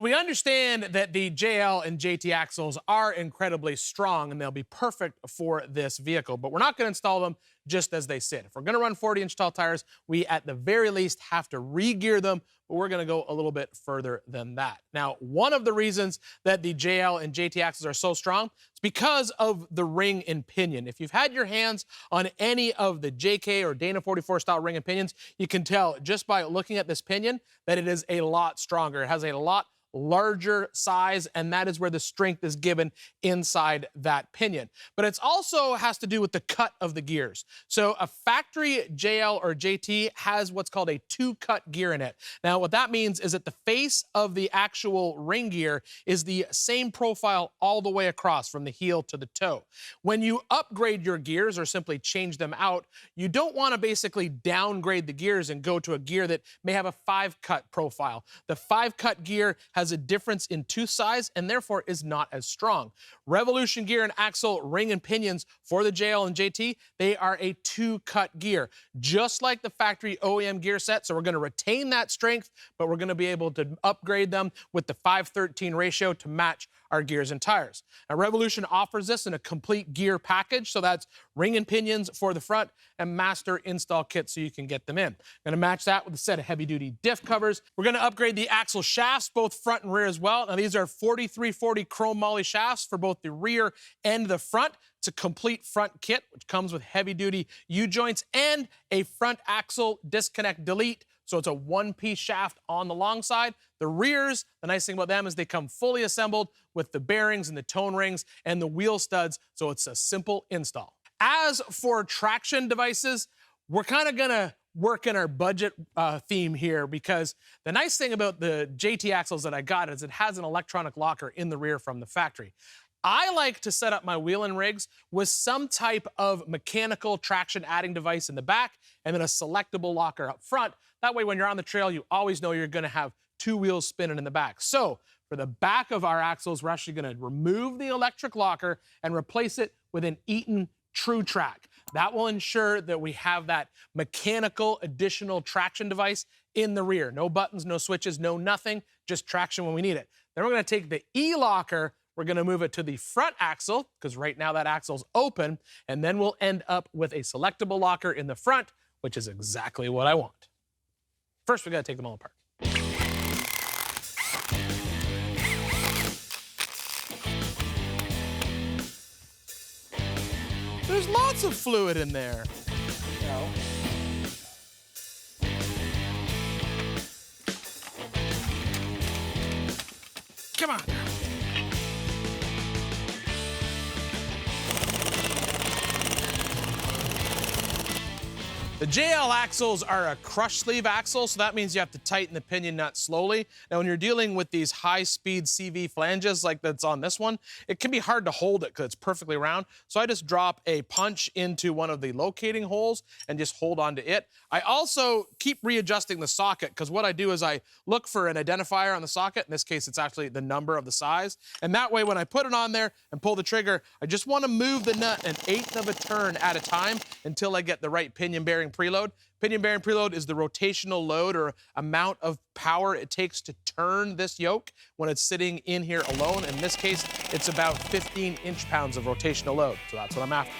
We understand that the JL and JT axles are incredibly strong and they'll be perfect for this vehicle, but we're not going to install them just as they sit. If we're going to run 40-inch tall tires, we at the very least have to re-gear them, but we're going to go a little bit further than that. Now, one of the reasons that the JL and JT axles are so strong is because of the ring and pinion. If you've had your hands on any of the JK or Dana 44 style ring and pinions, you can tell just by looking at this pinion that it is a lot stronger. It has a lot larger size, and that is where the strength is given inside that pinion. But it also has to do with the cut of the gears. So a factory JL or JT has what's called a two-cut gear in it. Now, what that means is that the face of the actual ring gear is the same profile all the way across from the heel to the toe. When you upgrade your gears or simply change them out, you don't want to basically downgrade the gears and go to a gear that may have a 5-cut profile. The 5-cut gear has a difference in tooth size and therefore is not as strong. Revolution gear and axle ring and pinions for the JL and JT, they are a 2-cut gear, just like the factory OEM gear set. So we're going to retain that strength, but we're going to be able to upgrade them with the 5:13 ratio to match our gears and tires. Now, Revolution offers this in a complete gear package, so that's ring and pinions for the front and master install kit so you can get them in. Going to match that with a set of heavy-duty diff covers. We're going to upgrade the axle shafts, both front and rear as well. Now, these are 4340 chromoly shafts for both the rear and the front. It's a complete front kit, which comes with heavy-duty U-joints and a front axle disconnect delete. So it's a one-piece shaft on the long side. The rears, the nice thing about them is they come fully assembled with the bearings and the tone rings and the wheel studs, so it's a simple install. As for traction devices, we're kind of gonna work in our budget theme here, because the nice thing about the JT axles that I got is it has an electronic locker in the rear from the factory. I like to set up my wheel and rigs with some type of mechanical traction adding device in the back and then a selectable locker up front. That way, when you're on the trail, you always know you're going to have two wheels spinning in the back. So for the back of our axles, we're actually going to remove the electric locker and replace it with an Eaton Truetrac. That will ensure that we have that mechanical additional traction device in the rear. No buttons, no switches, no nothing, just traction when we need it. Then we're going to take the E-Locker. We're going to move it to the front axle, because right now that axle's open, and then we'll end up with a selectable locker in the front, which is exactly what I want. First, we got to take them all apart. There's lots of fluid in there. No. Come on. The JL axles are a crush sleeve axle, so that means you have to tighten the pinion nut slowly. Now, when you're dealing with these high-speed CV flanges like that's on this one, it can be hard to hold it because it's perfectly round. So I just drop a punch into one of the locating holes and just hold on to it. I also keep readjusting the socket, because what I do is I look for an identifier on the socket. In this case, it's actually the number of the size. And that way, when I put it on there and pull the trigger, I just want to move the nut 1/8 of a turn at a time until I get the right pinion bearing preload. Pinion bearing preload is the rotational load or amount of power it takes to turn this yoke when it's sitting in here alone. In this case, it's about 15 inch-pounds of rotational load. So that's what I'm after.